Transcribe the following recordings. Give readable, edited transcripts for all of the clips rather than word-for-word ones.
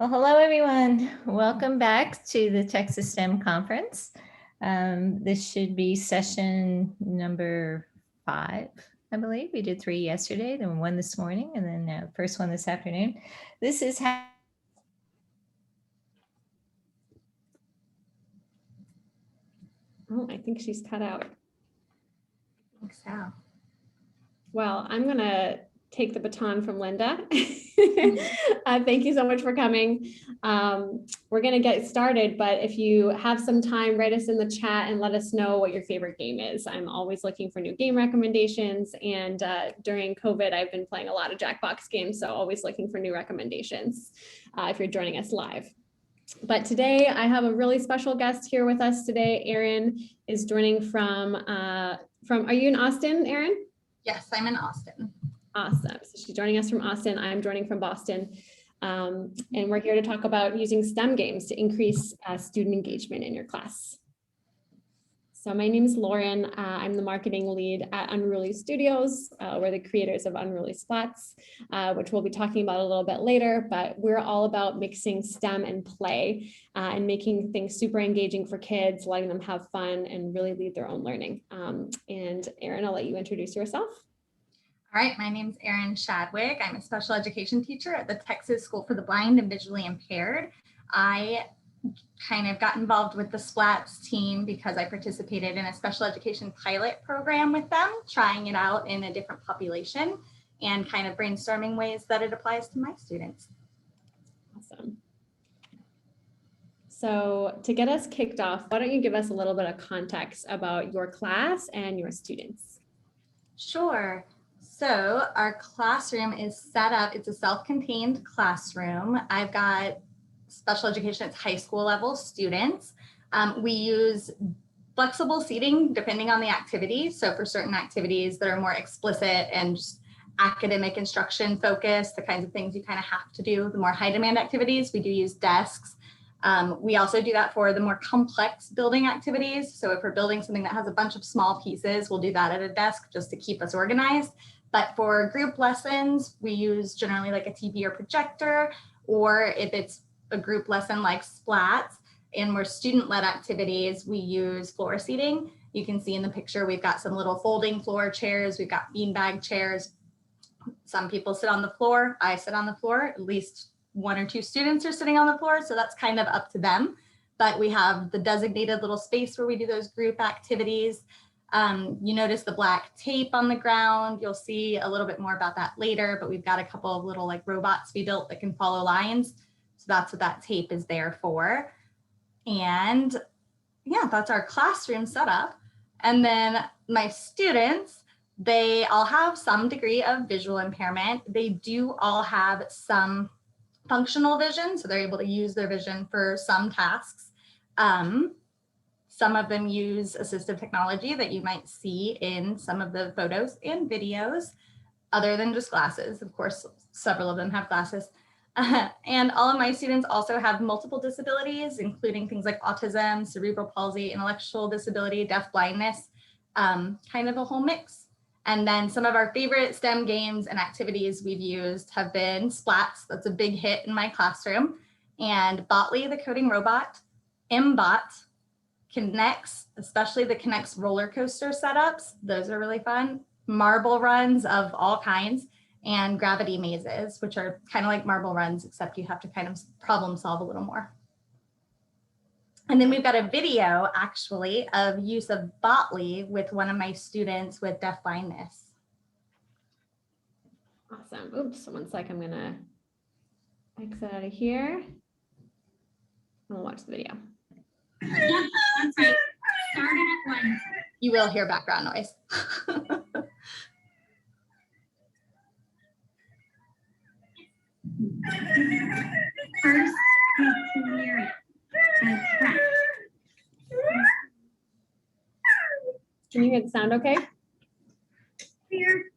Well, hello, everyone. Welcome back to the Texas STEM Conference. This should be session number 5, I believe. We did 3 yesterday, then 1 this morning, and then first one this afternoon. This is how Oh, I think she's cut out. I think so. Well, I'm going to take the baton from Linda. Thank you so much for coming. We're going to get started, but if you have some time, write us in the chat and let us know what your favorite game is. I'm always looking for new game recommendations, and during COVID, I've been playing a lot of Jackbox games, so always looking for new recommendations if you're joining us live. But today I have a really special guest here with us today. Erin is joining from, are you in Austin, Erin? Yes, I'm in Austin. Awesome. So she's joining us from Austin. I'm joining from Boston. And we're here to talk about using STEM games to increase student engagement in your class. So my name is Lauren. I'm the marketing lead at Unruly Studios. We're the creators of Unruly Splats, which we'll be talking about a little bit later, but we're all about mixing STEM and play and making things super engaging for kids, letting them have fun and really lead their own learning. And Erin, I'll let you introduce yourself. All right, my name is Erin Shadwick. I'm a special education teacher at the Texas School for the Blind and Visually Impaired. I kind of got involved with the Splats team because I participated in a special education pilot program with them, trying it out in a different population and kind of brainstorming ways that it applies to my students. Awesome. So to get us kicked off, why don't you give us a little bit of context about your class and your students? Sure. So our classroom is set up, it's a self-contained classroom. I've got special education, it's high school level students. We use flexible seating depending on the activity. So for certain activities that are more explicit and just academic instruction focused, the kinds of things you kind of have to do, the more high demand activities, we do use desks. We also do that for the more complex building activities. So if we're building something that has a bunch of small pieces, we'll do that at a desk just to keep us organized. But for group lessons, we use generally like a TV or projector, or if it's a group lesson like Splats and more student-led activities, we use floor seating. You can see in the picture, we've got some little folding floor chairs. We've got beanbag chairs. Some people sit on the floor. I sit on the floor. At least 1 or 2 students are sitting on the floor. So that's kind of up to them. But we have the designated little space where we do those group activities. You notice the black tape on the ground. You'll see a little bit more about that later, but we've got a couple of little like robots we built that can follow lines. So that's what that tape is there for. And yeah, that's our classroom setup. And then my students, they all have some degree of visual impairment. They do all have some functional vision, so they're able to use their vision for some tasks. Some of them use assistive technology that you might see in some of the photos and videos, other than just glasses. Of course, several of them have glasses. And all of my students also have multiple disabilities, including things like autism, cerebral palsy, intellectual disability, deaf blindness, kind of a whole mix. And then some of our favorite STEM games and activities we've used have been Splats, that's a big hit in my classroom, and Botley, the coding robot, MBot, Connects, especially the Connects roller coaster setups. Those are really fun. Marble runs of all kinds, and gravity mazes, which are kind of like marble runs, except you have to kind of problem solve a little more. And then we've got a video actually of use of Botley with one of my students with deaf blindness. Awesome. Oops, 1 sec, I'm gonna exit out of here. And we'll watch the video. One sec. Starting at 1. You will hear background noise. First, clear it. Can you hear the sound okay? Clear.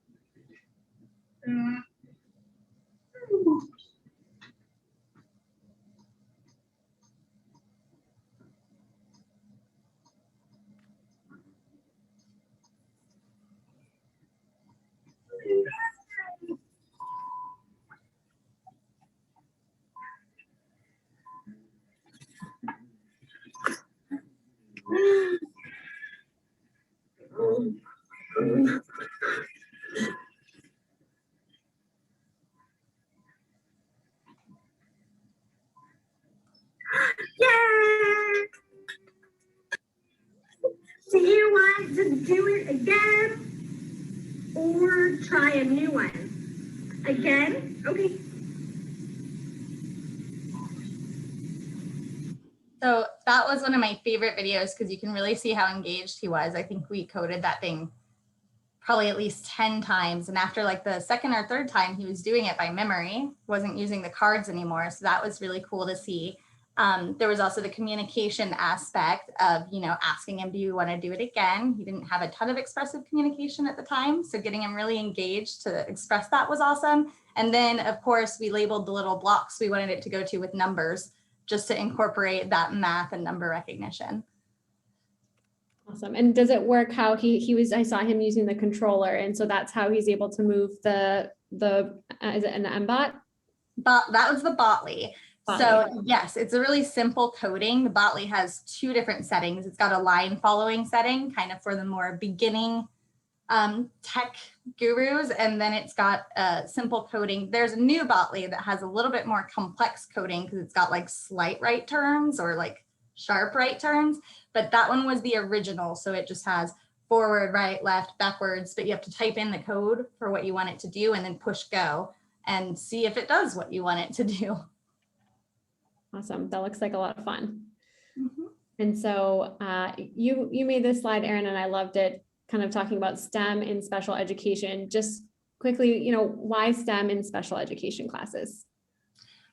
or try a new one? Again? Okay. So that was one of my favorite videos because you can really see how engaged he was. I think we coded that thing probably at least 10 times. And after like the second or third time, he was doing it by memory, wasn't using the cards anymore. So that was really cool to see. There was also the communication aspect of, asking him, do you want to do it again? He didn't have a ton of expressive communication at the time. So getting him really engaged to express that was awesome. And then of course we labeled the little blocks we wanted it to go to with numbers, just to incorporate that math and number recognition. Awesome. And does it work how he was, I saw him using the controller, and so that's how he's able to move the is it an MBot? But that was the Botley. So yes, it's a really simple coding. The Botley has two different settings. It's got a line following setting, kind of for the more beginning tech gurus, and then it's got a simple coding. There's a new Botley that has a little bit more complex coding because it's got like slight right turns or like sharp right turns, but that one was the original. So it just has forward, right, left, backwards, but you have to type in the code for what you want it to do and then push go and see if it does what you want it to do. Awesome. That looks like a lot of fun. Mm-hmm. And so you made this slide, Erin, and I loved it, kind of talking about STEM in special education. Just quickly, why STEM in special education classes?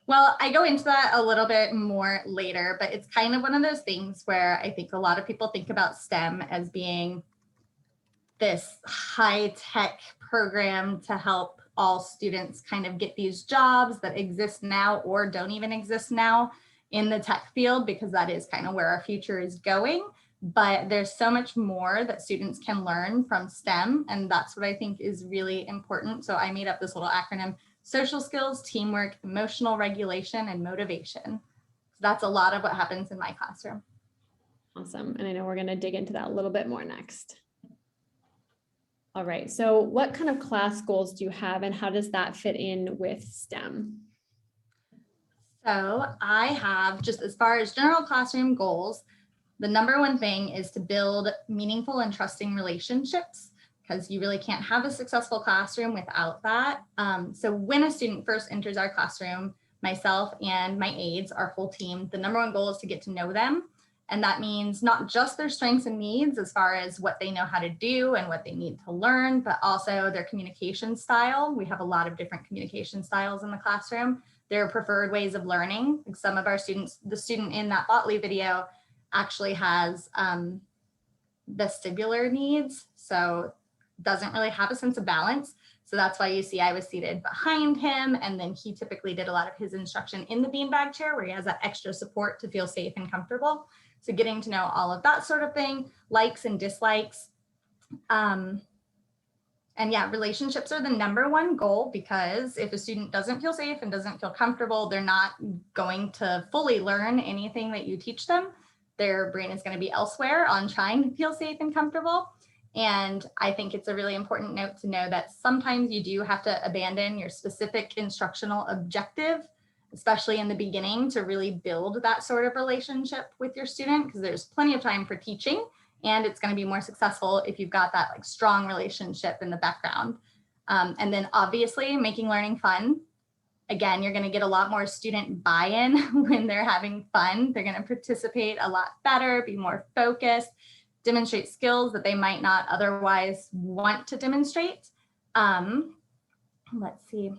Well, I go into that a little bit more later, but it's kind of one of those things where I think a lot of people think about STEM as being this high-tech program to help all students kind of get these jobs that exist now or don't even exist now in the tech field, because that is kind of where our future is going. But there's so much more that students can learn from STEM, and that's what I think is really important. So I made up this little acronym: social skills, teamwork, emotional regulation, and motivation. So that's a lot of what happens in my classroom. Awesome. And I know we're going to dig into that a little bit more next. All right. So what kind of class goals do you have, and how does that fit in with STEM? So I have, just as far as general classroom goals, the number one thing is to build meaningful and trusting relationships, because you really can't have a successful classroom without that. So when a student first enters our classroom, myself and my aides, our whole team, the number one goal is to get to know them. And that means not just their strengths and needs as far as what they know how to do and what they need to learn, but also their communication style. We have a lot of different communication styles in the classroom. Their preferred ways of learning. Like some of our students, the student in that Botley video actually has vestibular needs, so doesn't really have a sense of balance. So that's why you see I was seated behind him, and then he typically did a lot of his instruction in the beanbag chair where he has that extra support to feel safe and comfortable. So getting to know all of that sort of thing, likes and dislikes. And yeah, relationships are the number one goal, because if a student doesn't feel safe and doesn't feel comfortable, they're not going to fully learn anything that you teach them. Their brain is going to be elsewhere on trying to feel safe and comfortable. And I think it's a really important note to know that sometimes you do have to abandon your specific instructional objective, especially in the beginning, to really build that sort of relationship with your student, because there's plenty of time for teaching, and it's going to be more successful if you've got that like strong relationship in the background. And then obviously making learning fun. Again, you're going to get a lot more student buy-in when they're having fun. They're going to participate a lot better, be more focused, demonstrate skills that they might not otherwise want to demonstrate. Let's see.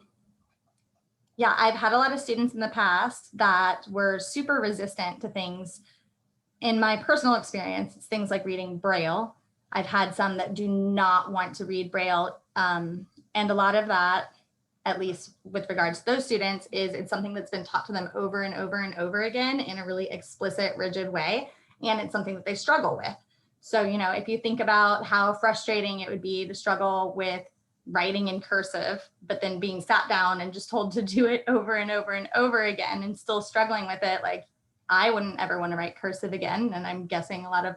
Yeah, I've had a lot of students in the past that were super resistant to things. In my personal experience, it's things like reading Braille. I've had some that do not want to read Braille. And a lot of that, at least with regards to those students, is it's something that's been taught to them over and over and over again in a really explicit, rigid way. And it's something that they struggle with. So, if you think about how frustrating it would be to struggle with writing in cursive, but then being sat down and just told to do it over and over and over again and still struggling with it, like I wouldn't ever want to write cursive again. And I'm guessing a lot of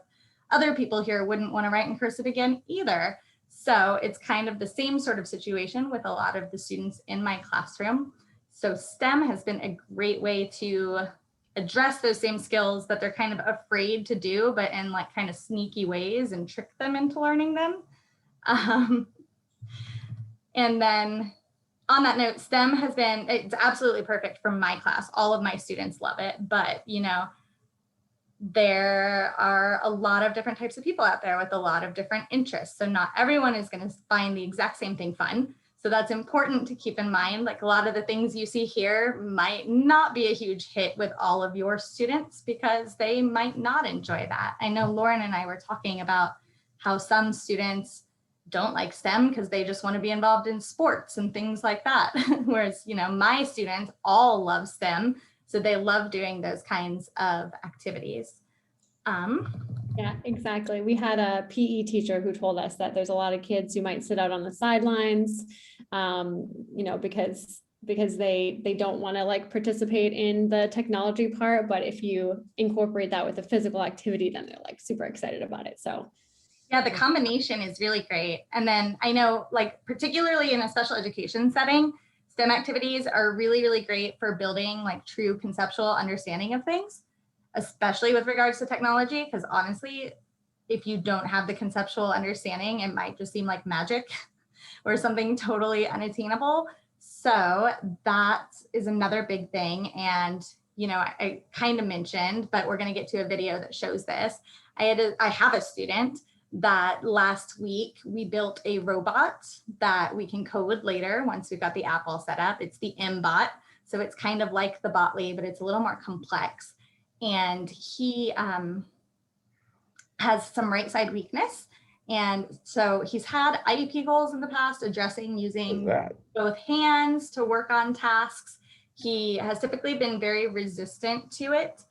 other people here wouldn't want to write in cursive again either. So it's kind of the same sort of situation with a lot of the students in my classroom. So STEM has been a great way to address those same skills that they're kind of afraid to do, but in like kind of sneaky ways, and trick them into learning them. And then on that note, STEM has been, it's absolutely perfect for my class. All of my students love it, but you know, there are a lot of different types of people out there with a lot of different interests. So not everyone is going to find the exact same thing fun. So that's important to keep in mind. Like a lot of the things you see here might not be a huge hit with all of your students because they might not enjoy that. I know Lauren and I were talking about how some students don't like STEM because they just want to be involved in sports and things like that. Whereas, you know, my students all love STEM. So they love doing those kinds of activities. Yeah, exactly. We had a PE teacher who told us that there's a lot of kids who might sit out on the sidelines, you know, because they don't want to like participate in the technology part. But if you incorporate that with a physical activity, then they're like super excited about it. So yeah, the combination is really great. And then I know, like, particularly in a special education setting, STEM activities are really, really great for building like true conceptual understanding of things, especially with regards to technology, because honestly, if you don't have the conceptual understanding, it might just seem like magic or something totally unattainable. So that is another big thing. And, you know, I kind of mentioned, but we're going to get to a video that shows this. I have a student that last week we built a robot that we can code later once we've got the app all set up. It's the MBot. So it's kind of like the Botly, but it's a little more complex. And he has some right side weakness. And so he's had IEP goals in the past addressing using both hands to work on tasks. He has typically been very resistant to it.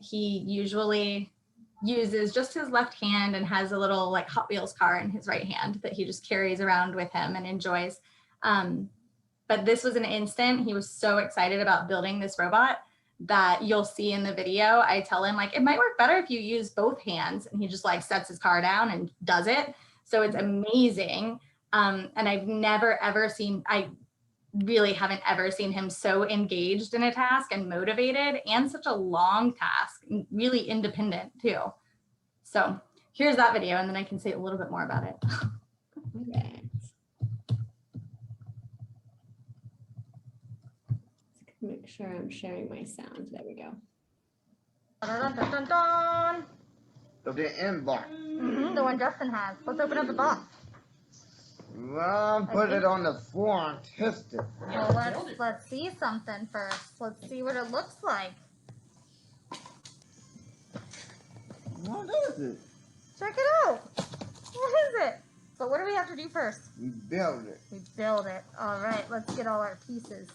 He usually uses just his left hand and has a little like Hot Wheels car in his right hand that he just carries around with him and enjoys. But this was an instant. He was so excited about building this robot that you'll see in the video. I tell him like, it might work better if you use both hands. And he just like sets his car down and does it. So it's amazing. And I've never, ever seen, I really haven't ever seen him so engaged in a task and motivated and such a long task, really independent too. So here's that video and then I can say a little bit more about it. okay. Make sure I'm sharing my sound. There we go. Dun, dun, dun, dun. Of the inbox. The one Justin has. Let's open up the box. Well, put it on the floor and test it. Well, let's see something first. Let's see what it looks like. What is it? Check it out. What is it? But what do we have to do first? We build it. We build it. All right, let's get all our pieces.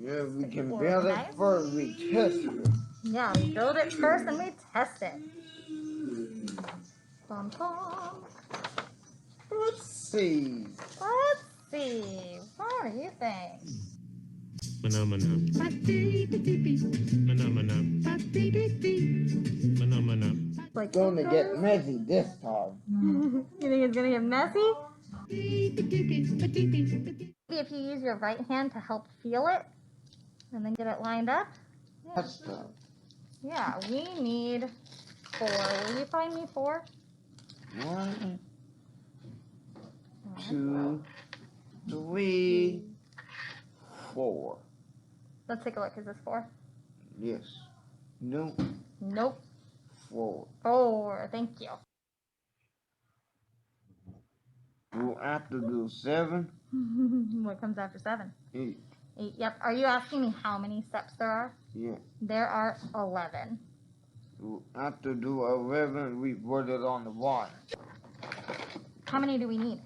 Yeah, we can build it first. We test it. Yeah, we build it first and we test it. Bum, bum. Let's see. Let's see. What do you think? It's gonna get messy this time. You think it's gonna get messy? Maybe if you use your right hand to help feel it and then get it lined up. That's tough. Yeah, we need 4. Will you find me 4? 1, 2, 3, 4. Let's take a look. Is this 4? Yes. No. Nope. 4. 4. Thank you. We'll have to do 7. What comes after 7? 8. 8. Yep. Are you asking me how many steps there are? Yeah. There are 11. We'll have to do 11. We put it on the wire. How many do we need?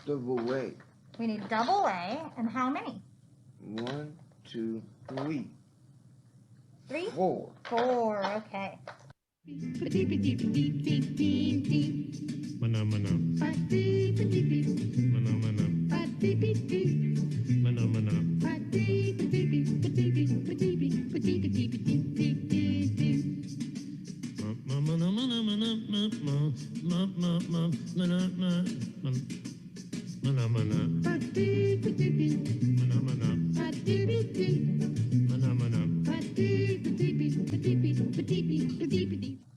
Double way. We need double A. And how many? 1, 2, 3. 3? 4. 4. Okay.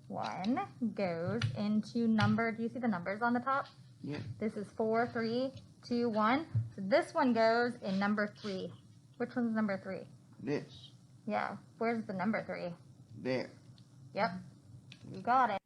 One goes into number. Do you see the numbers on the top? Yeah. This is 4, 3, 2, 1. So this one goes in number 3. Which one's number 3? This. Yeah. Where's the number 3? There. Yep. You got it.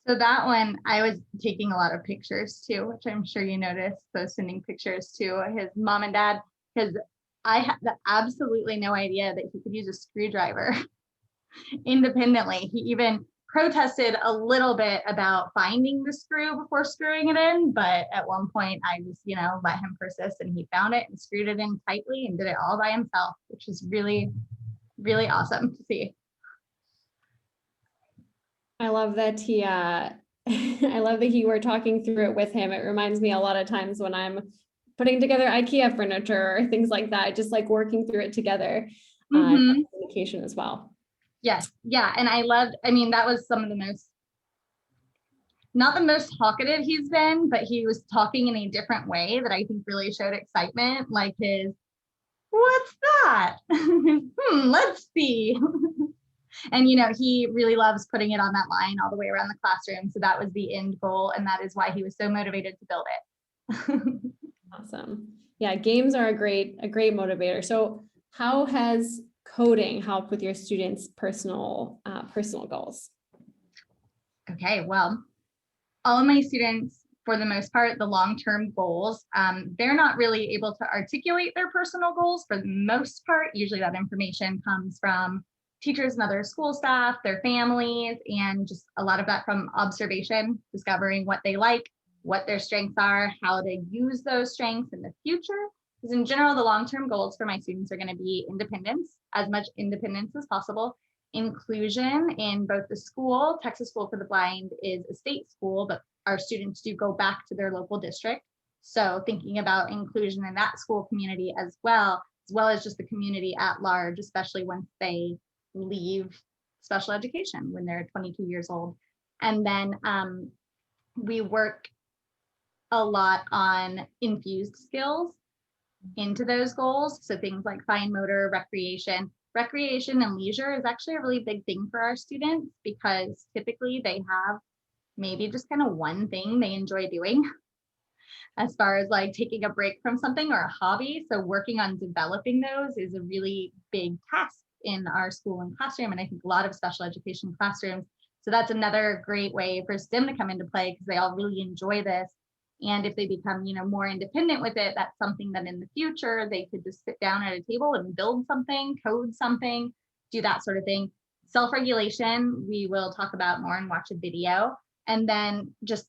So that one, I was taking a lot of pictures too, which I'm sure you noticed, so sending pictures to his mom and dad, because I had absolutely no idea that he could use a screwdriver independently. He even protested a little bit about finding the screw before screwing it in, but at one point I just, let him persist, and he found it and screwed it in tightly and did it all by himself, which was really, really awesome to see. I love that he, I love that you were talking through it with him. It reminds me a lot of times when I'm putting together IKEA furniture or things like that, just like working through it together, communication as well. Yes. Yeah. And that was some of the most, not the most talkative he's been, but he was talking in a different way that I think really showed excitement, like his, what's that? Let's see. And, he really loves putting it on that line all the way around the classroom. So that was the end goal. And that is why he was so motivated to build it. Awesome. Yeah, games are a great motivator. So how has coding helped with your students' personal goals? Okay, well, all of my students, for the most part, the long-term goals, they're not really able to articulate their personal goals for the most part. Usually that information comes from teachers and other school staff, their families, and just a lot of that from observation, discovering what they like, what their strengths are, how to use those strengths in the future. Because in general, the long-term goals for my students are going to be independence, as much independence as possible, inclusion in both the school. Texas School for the Blind is a state school, but our students do go back to their local district. So thinking about inclusion in that school community as well as just the community at large, especially once they leave special education when they're 22 years old. And then we work a lot on infused skills into those goals. So things like fine motor, recreation and leisure is actually a really big thing for our students, because typically they have maybe just kind of one thing they enjoy doing as far as like taking a break from something or a hobby. So working on developing those is a really big task in our school and classroom, and I think a lot of special education classrooms. So that's another great way for STEM to come into play, because they all really enjoy this. And if they become, more independent with it, that's something that in the future they could just sit down at a table and build something, code something, do that sort of thing. Self-regulation, we will talk about more and watch a video. And then just,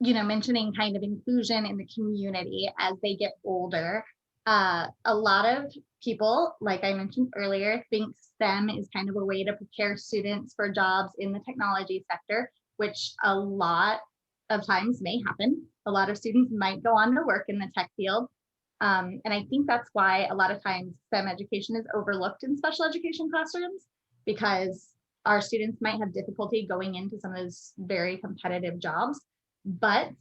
mentioning kind of inclusion in the community as they get older. A lot of people, like I mentioned earlier, think STEM is kind of a way to prepare students for jobs in the technology sector, which a lot of times may happen. A lot of students might go on to work in the tech field. And I think that's why a lot of times STEM education is overlooked in special education classrooms, because our students might have difficulty going into some of those very competitive jobs. But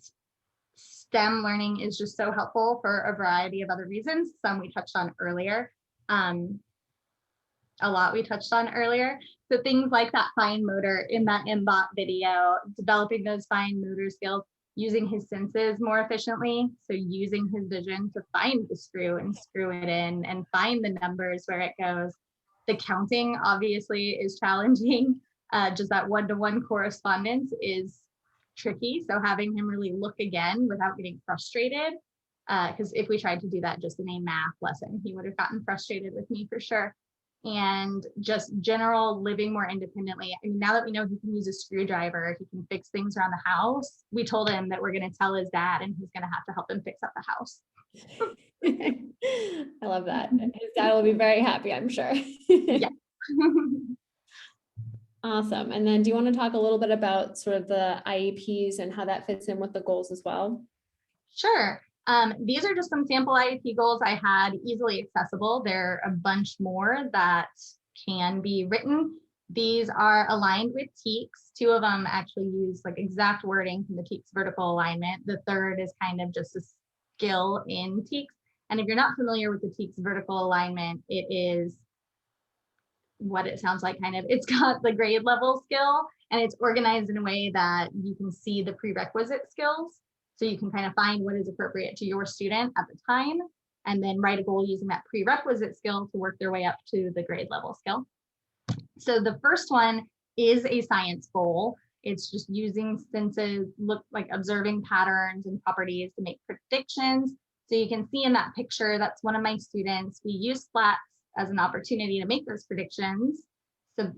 STEM learning is just so helpful for a variety of other reasons. Some we touched on earlier. A lot we touched on earlier. So things like that fine motor in that MBOT video, developing those fine motor skills, using his senses more efficiently. So using his vision to find the screw and screw it in and find the numbers where it goes. The counting obviously is challenging. Just that one-to-one correspondence is tricky. So having him really look again without getting frustrated, because if we tried to do that just in a math lesson, he would have gotten frustrated with me for sure. And just general living more independently. I mean, now that we know he can use a screwdriver, he can fix things around the house. We told him that we're going to tell his dad, and he's going to have to help him fix up the house. I love that. His dad will be very happy, I'm sure. Yeah. Awesome. And then do you want to talk a little bit about sort of the IEPs and how that fits in with the goals as well? Sure. These are just some sample IEP goals I had easily accessible. There are a bunch more that can be written. These are aligned with TEKS. Two of them actually use like exact wording from the TEKS vertical alignment. The third is kind of just a skill in TEKS. And if you're not familiar with the TEKS vertical alignment, it is what it sounds like kind of. It's got the grade level skill, and it's organized in a way that you can see the prerequisite skills. So you can kind of find what is appropriate to your student at the time, and then write a goal using that prerequisite skill to work their way up to the grade level skill. So the first one is a science goal. It's just using senses, observing patterns and properties to make predictions. So you can see in that picture, that's one of my students. We use SLATs as an opportunity to make those predictions. So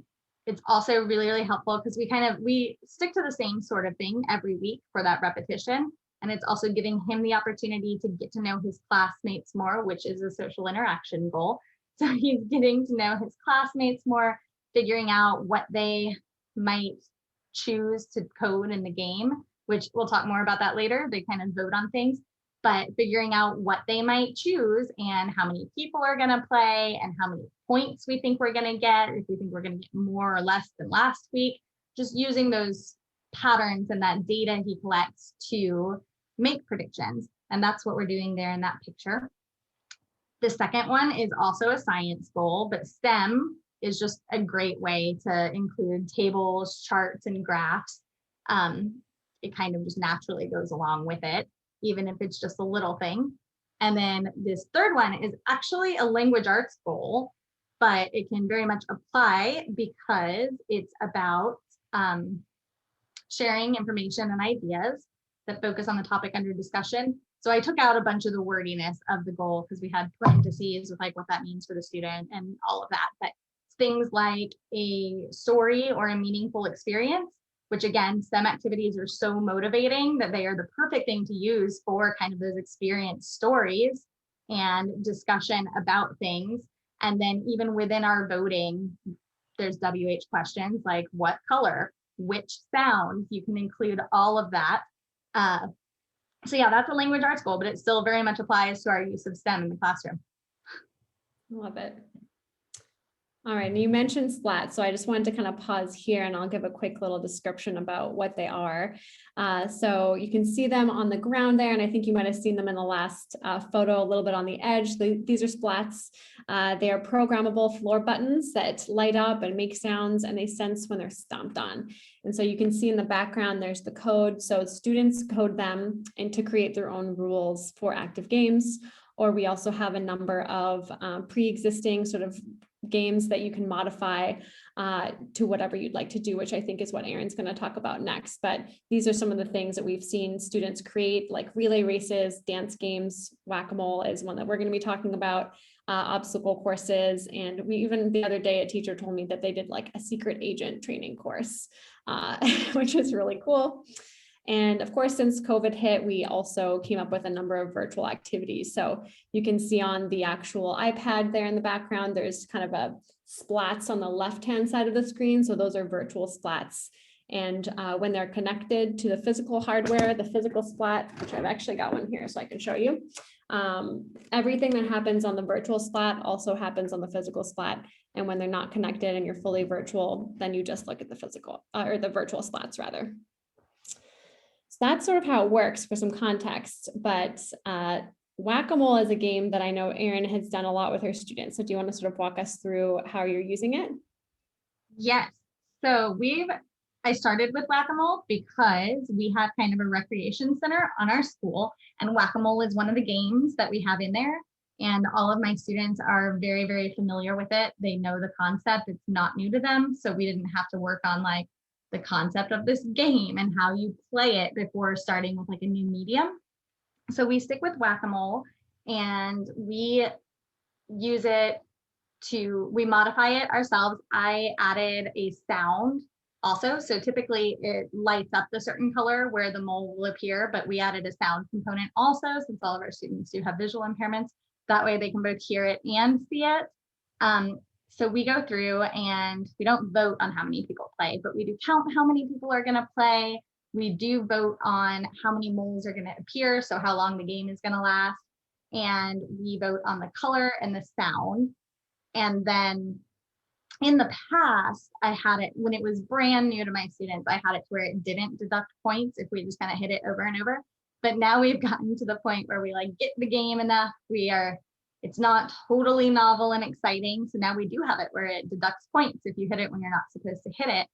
it's also really, really helpful because we stick to the same sort of thing every week for that repetition. And it's also giving him the opportunity to get to know his classmates more, which is a social interaction goal. So he's getting to know his classmates more, figuring out what they might choose to code in the game, which we'll talk more about that later. They kind of vote on things, but figuring out what they might choose and how many people are going to play and how many points we think we're going to get, if we think we're going to get more or less than last week, just using those patterns and that data he collects to make predictions. And that's what we're doing there in that picture. The second one is also a science goal, but STEM is just a great way to include tables, charts, and graphs. It kind of just naturally goes along with it, even if it's just a little thing. And then this third one is actually a language arts goal, but it can very much apply because it's about sharing information and ideas that focus on the topic under discussion. So I took out a bunch of the wordiness of the goal because we had parentheses with what that means for the student and all of that. But things like a story or a meaningful experience, which again, STEM activities are so motivating that they are the perfect thing to use for kind of those experience stories and discussion about things. And then even within our voting, there's WH questions like what color, which sound, you can include all of that. So yeah, that's a language arts goal, but it still very much applies to our use of STEM in the classroom. Love it. All right, and you mentioned SLAT, so I just wanted to kind of pause here and I'll give a quick little description about what they are. So you can see them on the ground there, and I think you might have seen them in the last photo a little bit on the edge. These are splats. They are programmable floor buttons that light up and make sounds, and they sense when they're stomped on. And so you can see in the background, there's the code. So students code them and to create their own rules for active games. Or we also have a number of pre-existing sort of games that you can modify to whatever you'd like to do, which I think is what Erin's going to talk about next. But these are some of the things that we've seen students create, like relay races, dance games, whack-a-mole is one that we're going to be talking about, obstacle courses. And we even the other day, a teacher told me that they did like a secret agent training course, which is really cool. And of course, since COVID hit, we also came up with a number of virtual activities. So you can see on the actual iPad there in the background, there's kind of a splats on the left-hand side of the screen. So those are virtual splats. And when they're connected to the physical hardware, the physical splat, which I've actually got one here so I can show you, everything that happens on the virtual splat also happens on the physical splat. And when they're not connected and you're fully virtual, then you just look at the physical or the virtual splats rather. So that's sort of how it works for some context, but Whack-A-Mole is a game that I know Erin has done a lot with her students. So do you want to sort of walk us through how you're using it? Yes. So I started with Whack-A-Mole because we have kind of a recreation center on our school, and Whack-A-Mole is one of the games that we have in there. And all of my students are very, very familiar with it. They know the concept. It's not new to them. So we didn't have to work on like the concept of this game and how you play it before starting with like a new medium. So we stick with Whack-A-Mole and we use it we modify it ourselves. I added a sound also. So typically it lights up the certain color where the mole will appear, but we added a sound component also, since all of our students do have visual impairments. That way they can both hear it and see it. So we go through and we don't vote on how many people play, but we do count how many people are going to play. We do vote on how many moles are going to appear, so how long the game is going to last. And we vote on the color and the sound. And then in the past, I had it when it was brand new to my students, I had it to where it didn't deduct points if we just kind of hit it over and over. But now we've gotten to the point where we like get the game enough. It's not totally novel and exciting. So now we do have it where it deducts points if you hit it when you're not supposed to hit it.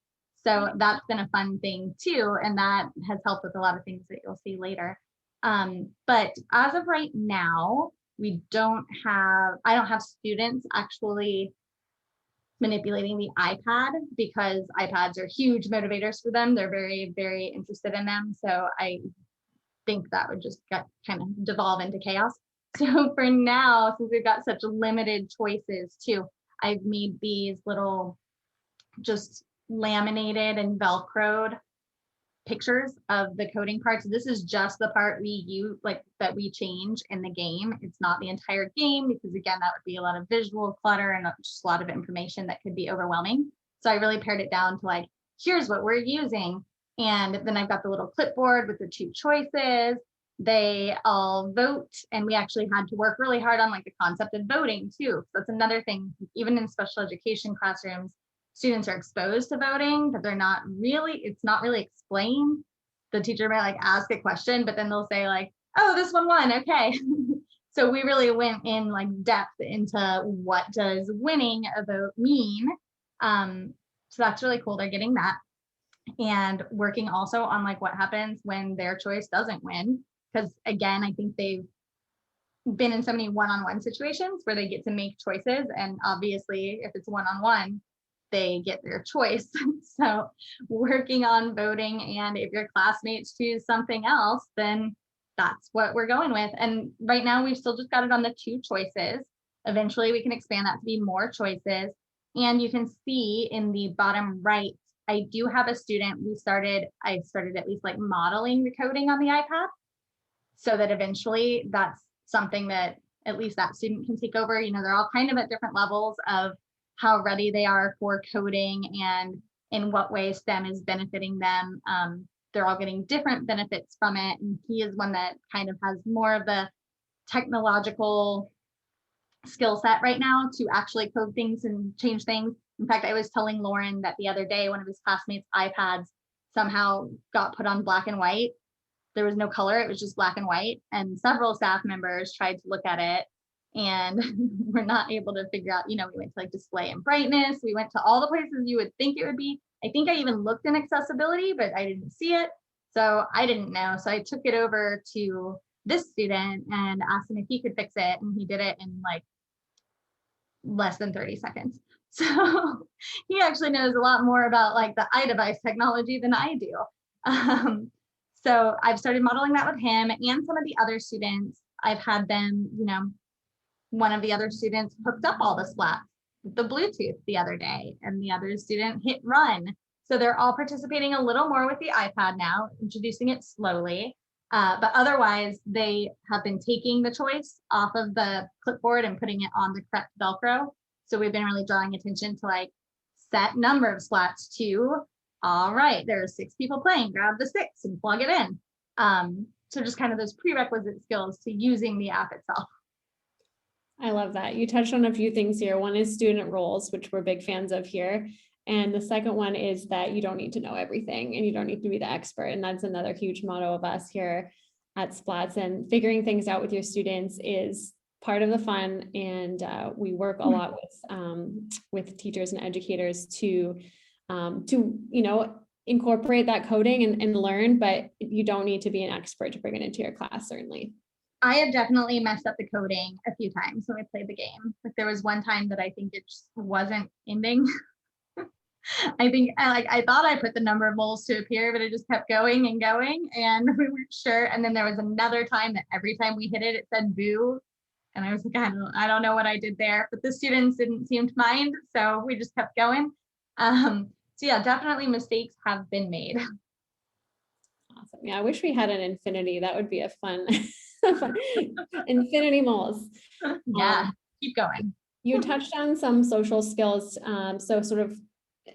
So that's been a fun thing too. And that has helped with a lot of things that you'll see later. But as of right now, I don't have students actually manipulating the iPad because iPads are huge motivators for them. They're very, very interested in them. So I think that would just kind of devolve into chaos. So for now, since we've got such limited choices too, I've made these little just laminated and Velcroed pictures of the coding parts. This is just the part we use, like that we change in the game. It's not the entire game because again, that would be a lot of visual clutter and just a lot of information that could be overwhelming. So I really pared it down to like, here's what we're using. And then I've got the little clipboard with the 2 choices. They all vote, and we actually had to work really hard on like the concept of voting too. So that's another thing, even in special education classrooms, students are exposed to voting, but it's not really explained. The teacher might like ask a question, but then they'll say like, oh, this one won, okay. So we really went in like depth into what does winning a vote mean. So that's really cool, they're getting that. And working also on like what happens when their choice doesn't win. Because again, I think they've been in so many one-on-one situations where they get to make choices. And obviously if it's one-on-one, they get their choice. So working on voting, and if your classmates choose something else, then that's what we're going with. And right now we've still just got it on the 2 choices. Eventually we can expand that to be more choices. And you can see in the bottom right, I do have a student, I started at least like modeling the coding on the iPad so that eventually that's something that at least that student can take over. You know, they're all kind of at different levels of how ready they are for coding and in what way STEM is benefiting them. They're all getting different benefits from it. And he is one that kind of has more of the technological skill set right now to actually code things and change things. In fact, I was telling Lauren that the other day, one of his classmates' iPads somehow got put on black and white. There was no color, it was just black and white. And several staff members tried to look at it and we're not able to figure out, you know, we went to like display and brightness. We went to all the places you would think it would be. I think I even looked in accessibility, but I didn't see it. So I didn't know. So I took it over to this student and asked him if he could fix it. And he did it in like less than 30 seconds. So he actually knows a lot more about like the iDevice technology than I do. So I've started modeling that with him and some of the other students. I've had them, you know, one of the other students hooked up all the splats with the Bluetooth the other day, and the other student hit run. So they're all participating a little more with the iPad now, introducing it slowly. But otherwise, they have been taking the choice off of the clipboard and putting it on the correct Velcro. So we've been really drawing attention to like set number of splats to, all right, there are 6 people playing, grab the 6 and plug it in. So just kind of those prerequisite skills to using the app itself. I love that. You touched on a few things here. One is student roles, which we're big fans of here. And the second one is that you don't need to know everything and you don't need to be the expert. And that's another huge motto of us here at Splats. And figuring things out with your students is part of the fun. And we work a lot with teachers and educators to you know, incorporate that coding and learn, but you don't need to be an expert to bring it into your class, certainly. I have definitely messed up the coding a few times when we played the game. Like there was one time that I think it just wasn't ending. I thought I put the number of moles to appear, but it just kept going and going and we weren't sure. And then there was another time that every time we hit it, it said boo. And I was like, I don't know what I did there, but the students didn't seem to mind. So we just kept going. So yeah, definitely mistakes have been made. Awesome. Yeah, I wish we had an infinity. That would be a fun infinity moles. Yeah, keep going. You touched on some social skills. So sort of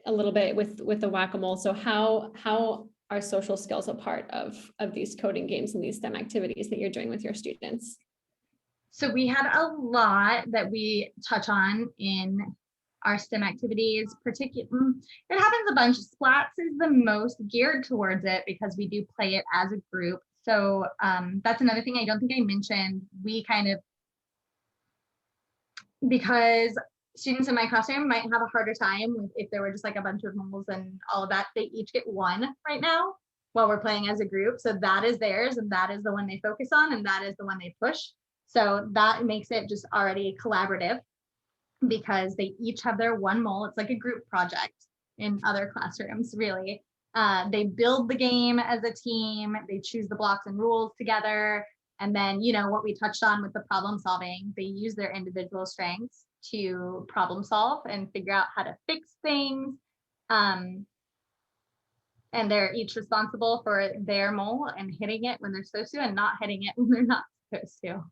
a little bit with the whack-a-mole. So how are social skills a part of these coding games and these STEM activities that you're doing with your students? So we had a lot that we touch on in our STEM activities. It happens a bunch. Splats is the most geared towards it because we do play it as a group. So that's another thing I don't think I mentioned. We kind of, because students in my classroom might have a harder time with if there were just like a bunch of moles and all of that, they each get one right now while we're playing as a group. So that is theirs, and that is the one they focus on, and that is the one they push. So that makes it just already collaborative because they each have their one mole. It's like a group project in other classrooms, really. They build the game as a team, they choose the blocks and rules together. And then, you know, what we touched on with the problem solving, they use their individual strengths to problem solve and figure out how to fix things. And they're each responsible for their mole and hitting it when they're supposed to and not hitting it when they're not supposed to.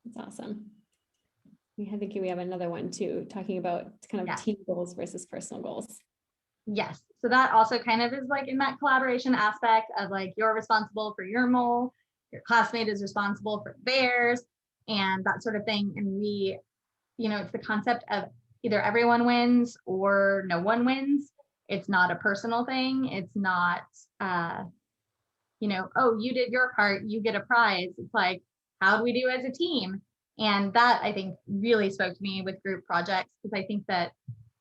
That's awesome. I think we have another one too, talking about kind of team goals versus personal goals. Yes. So that also kind of is like in that collaboration aspect of like, you're responsible for your mole, your classmate is responsible for theirs, and that sort of thing. And we, you know, it's the concept of either everyone wins or no one wins. It's not a personal thing. It's not, you know, oh, you did your part, you get a prize. It's like, how do we do as a team? And that I think really spoke to me with group projects, because I think that,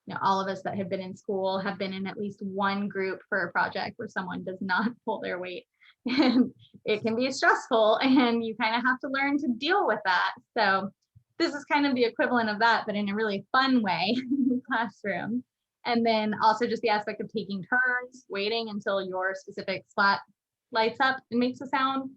you know, all of us that have been in school have been in at least one group for a project where someone does not pull their weight, and it can be stressful, and you kind of have to learn to deal with that. So this is kind of the equivalent of that, but in a really fun way in the classroom. And then also just the aspect of taking turns, waiting until your specific spot lights up and makes a sound.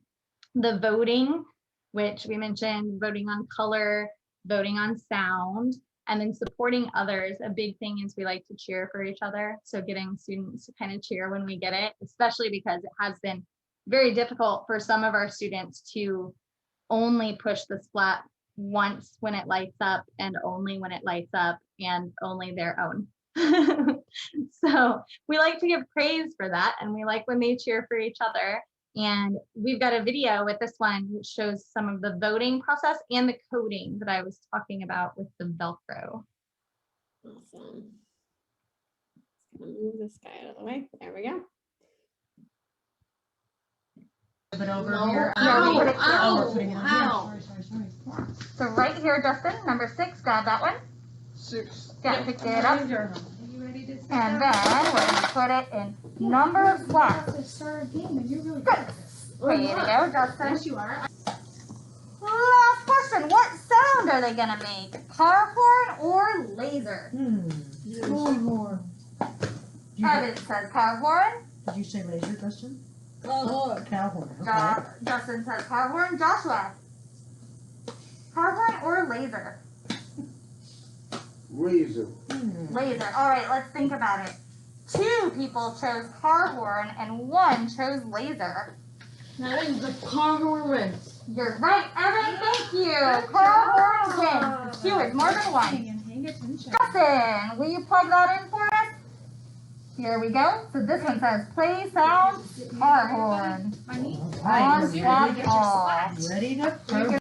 The voting, which we mentioned, voting on color, voting on sound, and then supporting others. A big thing is we like to cheer for each other. So getting students to kind of cheer when we get it, especially because it has been very difficult for some of our students to only push the splat once when it lights up, and only when it lights up, and only their own. So we like to give praise for that, and we like when they cheer for each other. And we've got a video with this one which shows some of the voting process and the coding that I was talking about with the Velcro. Awesome. Move this guy out of the way. There we go. But over No. here. Ow, We're ow, putting it on ow. here. Sorry. So right here, Justin, number 6, grab that one. 6. Yeah, pick it up. And then we're gonna put it in number 1. Good. Way to go, Justin. Yes, you are. Last question. What sound are they gonna make? Car horn or laser? Car horn. Evan says car horn. Did you say laser, Justin? Oh, cow horn. Okay. Justin says car horn. Joshua. Car horn or laser? Razor. Laser. All right, let's think about it. 2 people chose car horn and 1 chose laser. That is the car horn wins. You're right, Evan. Thank you. Car horn wins. 2 is more than 1. Justin, will you plug that in for us? Here we go. So this one says play sound car horn. On swap all. Ready to go.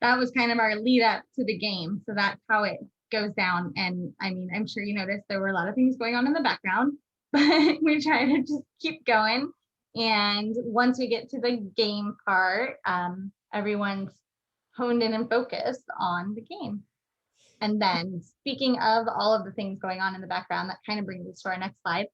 That was kind of our lead up to the game. So that's how it goes down. And I mean, I'm sure you noticed there were a lot of things going on in the background, but we try to just keep going. And once we get to the game part, everyone's honed in and focused on the game. And then speaking of all of the things going on in the background, that kind of brings us to our next slide.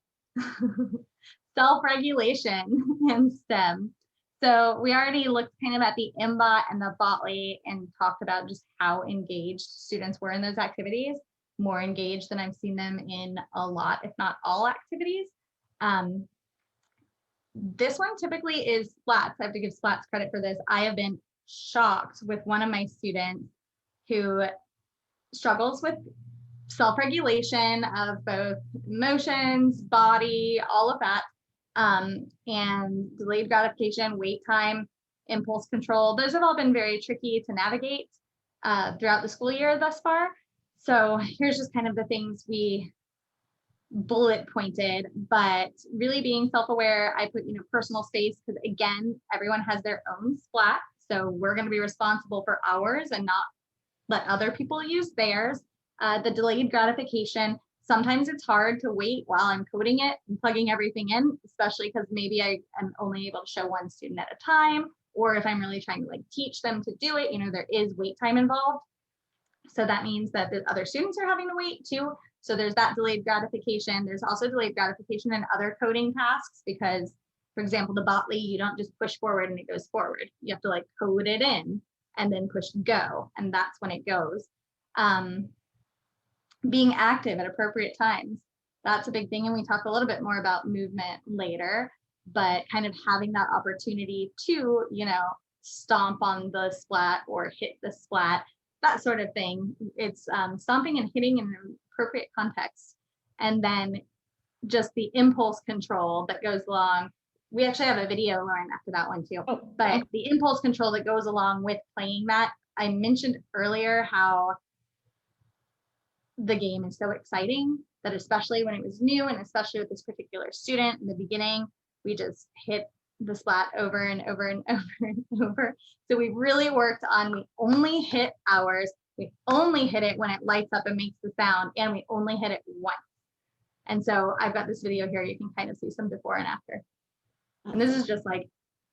Self-regulation and STEM. So we already looked kind of at the MBOT and the Botley and talked about just how engaged students were in those activities, more engaged than I've seen them in a lot, if not all activities. This one typically is SPLATS. I have to give SPLATS credit for this. I have been shocked with one of my students who struggles with self-regulation of both emotions, body, all of that. And delayed gratification, wait time, impulse control. Those have all been very tricky to navigate throughout the school year thus far. So here's just kind of the things we bullet pointed, but really being self-aware. I put, personal space, because again, everyone has their own splat. So we're going to be responsible for ours and not let other people use theirs. The delayed gratification, Sometimes it's hard to wait while I'm coding it and plugging everything in, especially because maybe I am only able to show one student at a time, or if I'm really trying to like teach them to do it, you know, there is wait time involved. So that means that the other students are having to wait too. So there's that delayed gratification. There's also delayed gratification in other coding tasks because, for example, the Botley, you don't just push forward and it goes forward. You have to like code it in and then push go, and that's when it goes. Being active at appropriate times, that's a big thing. And we talk a little bit more about movement later, but kind of having that opportunity to, you know, stomp on the splat or hit the splat, that sort of thing. It's stomping and hitting in an appropriate context. And then just the impulse control that goes along. We actually have a video, Lauren, after that one too. Oh, but the impulse control that goes along with playing that, I mentioned earlier how the game is so exciting that especially when it was new and especially with this particular student in the beginning, we just hit the splat over and over and over and over. So we really worked on, we only hit ours, we only hit it when it lights up and makes the sound, and we only hit it once. And so I've got this video here, you can kind of see some before and after. And this is just like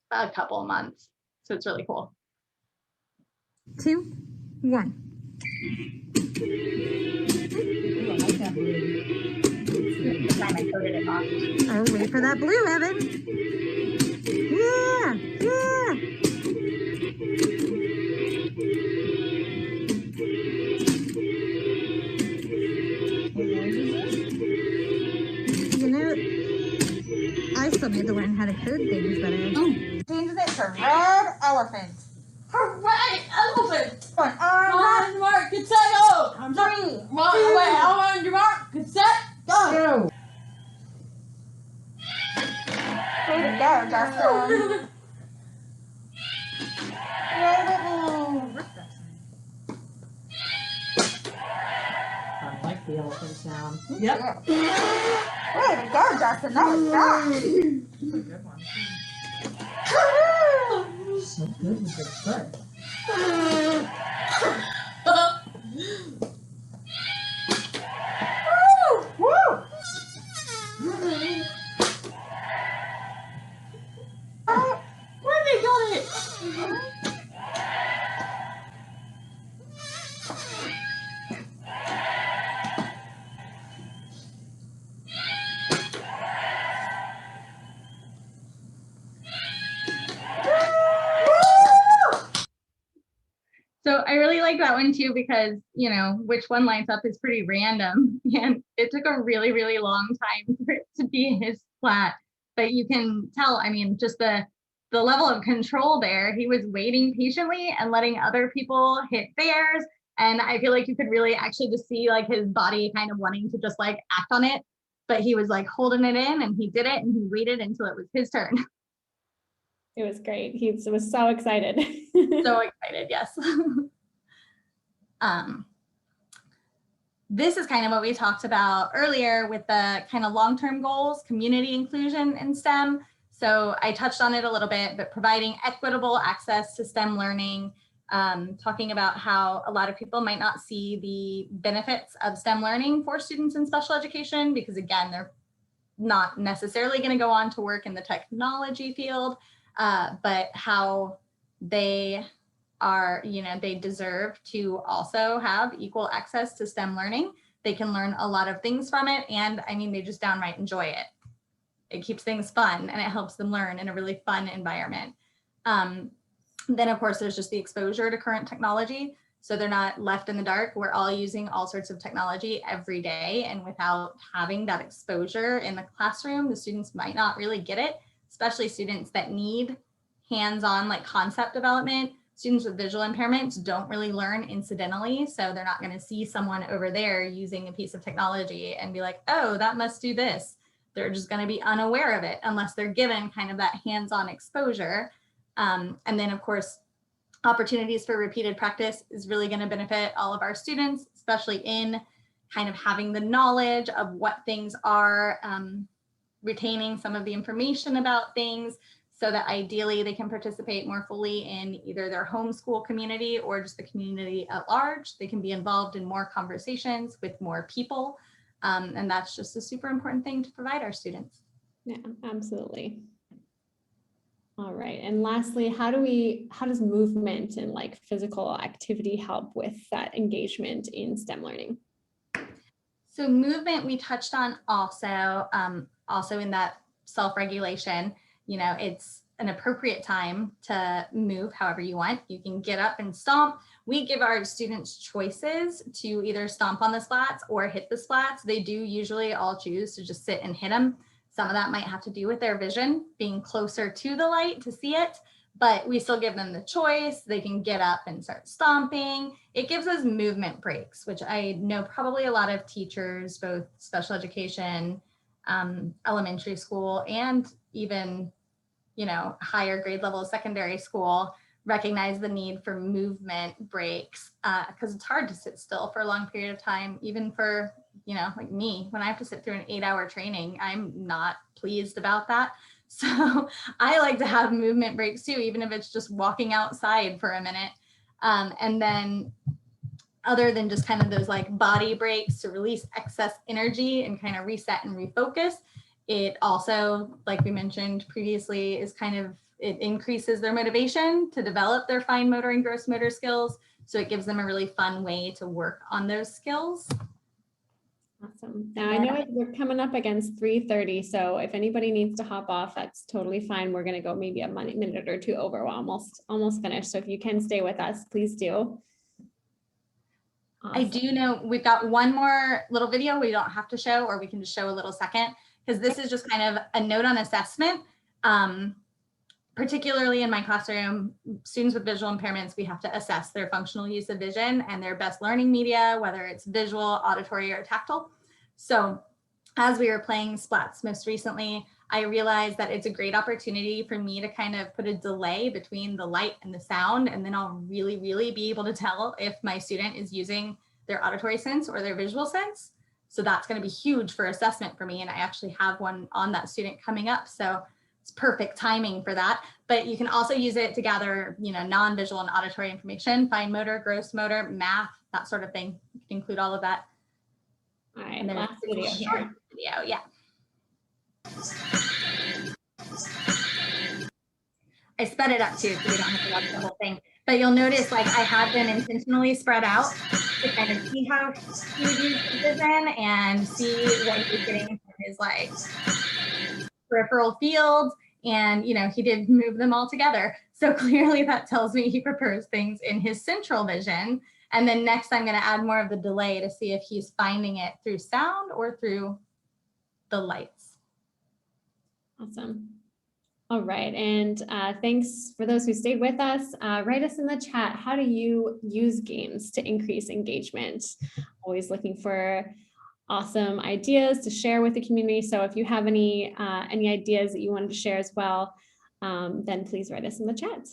a couple of months. So it's really cool. 2, 1. Ooh, I like that blue. The time I coded it off. Oh, wait for that blue, Evan. Yeah, yeah. What noise is this? You know, I still need to learn how to code things better. Changes it to red elephant. Hooray! Elephant! On On mark, get set, go! I'm sorry. Mark, wait, on your mark, get set, go! Go. Way to go, Justin. Yay, Whitney. I like the elephant sound. Yep. Way to go, Justin. That was fast. That's a good one. So good with the foot. Woo! Where they got it? So I really like that one too, because, you know, which one lines up is pretty random. And it took a really, really long time for it to be his splat. But you can tell, I mean, just the level of control there, he was waiting patiently and letting other people hit theirs. And I feel like you could really actually just see like his body kind of wanting to just like act on it. But he was like holding it in and he did it and he waited until it was his turn. It was great. He was so excited. So excited, yes. This is kind of what we talked about earlier with the kind of long-term goals, community inclusion in STEM. So I touched on it a little bit, but providing equitable access to STEM learning, talking about how a lot of people might not see the benefits of STEM learning for students in special education, because again, they're not necessarily going to go on to work in the technology field, but how they are, you know, they deserve to also have equal access to STEM learning. They can learn a lot of things from it. And I mean, they just downright enjoy it. It keeps things fun and it helps them learn in a really fun environment. Then of course, there's just the exposure to current technology. So they're not left in the dark. We're all using all sorts of technology every day. And without having that exposure in the classroom, the students might not really get it, especially students that need hands-on like concept development. Students with visual impairments don't really learn incidentally. So they're not going to see someone over there using a piece of technology and be like, oh, that must do this. They're just going to be unaware of it unless they're given kind of that hands-on exposure. And then of course, opportunities for repeated practice is really going to benefit all of our students, especially in kind of having the knowledge of what things are, retaining some of the information about things, so that ideally they can participate more fully in either their homeschool community or just the community at large. They can be involved in more conversations with more people. And that's just a super important thing to provide our students. Yeah, absolutely. All right. And lastly, how does movement and like physical activity help with that engagement in STEM learning? So movement we touched on also, also in that self-regulation, you know, it's an appropriate time to move however you want. You can get up and stomp. We give our students choices to either stomp on the splats or hit the splats. They do usually all choose to just sit and hit them. Some of that might have to do with their vision, being closer to the light to see it, but we still give them the choice. They can get up and start stomping. It gives us movement breaks, which I know probably a lot of teachers, both special education, elementary school, and even, you know, higher grade level secondary school, recognize the need for movement breaks because it's hard to sit still for a long period of time, even for, you know, like me, when I have to sit through an 8-hour training, I'm not pleased about that. So I like to have movement breaks too, even if it's just walking outside for a minute. And then other than just kind of those like body breaks to release excess energy and kind of reset and refocus, it also, like we mentioned previously, is kind of, it increases their motivation to develop their fine motor and gross motor skills. So it gives them a really fun way to work on those skills. Awesome. Now I know we're coming up against 3:30, so if anybody needs to hop off, that's totally fine. We're going to go maybe a minute or two over. We're almost finished. So if you can stay with us, please do. Awesome. I do know we've got one more little video we don't have to show, or we can just show a little second, because this is just kind of a note on assessment. Particularly in my classroom, students with visual impairments, we have to assess their functional use of vision and their best learning media, whether it's visual, auditory, or tactile. So as we were playing splats most recently, I realized that it's a great opportunity for me to kind of put a delay between the light and the sound, and then I'll really be able to tell if my student is using their auditory sense or their visual sense. So that's going to be huge for assessment for me, and I actually have one on that student coming up. So it's perfect timing for that. But you can also use it to gather, you know, non-visual and auditory information, fine motor, gross motor, math, that sort of thing. You can include all of that. All right, And then last video here. Video, yeah. I sped it up too, so we don't have to watch the whole thing. But you'll notice, like, I had them intentionally spread out to kind of see how he would use his vision and see what he was getting from his like peripheral field. And, you know, he did move them all together. So clearly that tells me he prefers things in his central vision. And then next I'm going to add more of the delay to see if he's finding it through sound or through the lights. Awesome. All right. And thanks for those who stayed with us. Write us in the chat. How do you use games to increase engagement? Always looking for awesome ideas to share with the community. So if you have any ideas that you wanted to share as well, then please write us in the chat.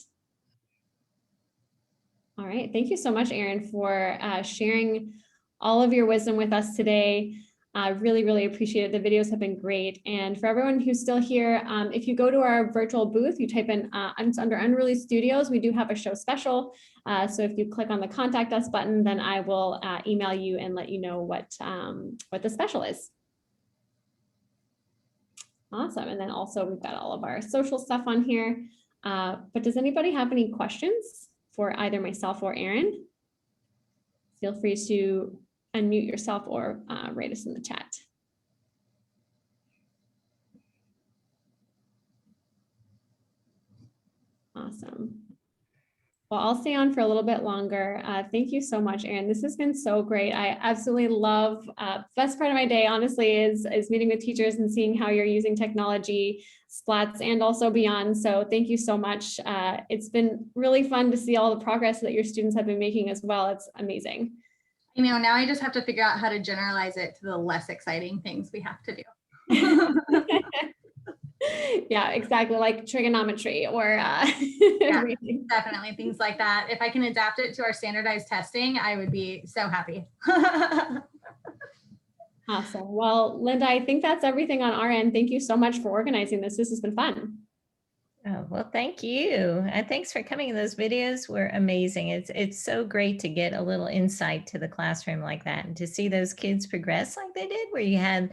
All right. Thank you so much, Erin, for sharing all of your wisdom with us today. Really appreciate it. The videos have been great. And for everyone who's still here, if you go to our virtual booth, you type in under Unreleased Studios, we do have a show special. So if you click on the contact us button, then I will email you and let you know what the special is. Awesome. And then also we've got all of our social stuff on here. But does anybody have any questions for either myself or Erin? Feel free to unmute yourself or write us in the chat. Awesome. Well, I'll stay on for a little bit longer. Thank you so much, Erin. This has been so great. I absolutely love, best part of my day, honestly, is meeting with teachers and seeing how you're using technology, splats, and also beyond. So thank you so much. It's been really fun to see all the progress that your students have been making as well. It's amazing. You know, now I just have to figure out how to generalize it to the less exciting things we have to do. Yeah, exactly, like trigonometry or yeah, definitely things like that. If I can adapt it to our standardized testing, I would be so happy. Awesome. Well, Linda, I think that's everything on our end. Thank you so much for organizing this. This has been fun. Oh, well, thank you. And thanks for coming. Those videos were amazing. It's so great to get a little insight to the classroom like that and to see those kids progress like they did, where you had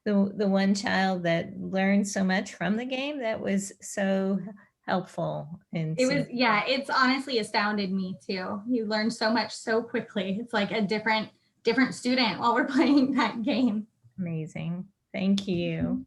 the one child that learned so much from the game. That was so helpful. And It was, yeah, it's honestly astounded me too. You learn so much so quickly. It's like a different student while we're playing that game. amazing. Thank you.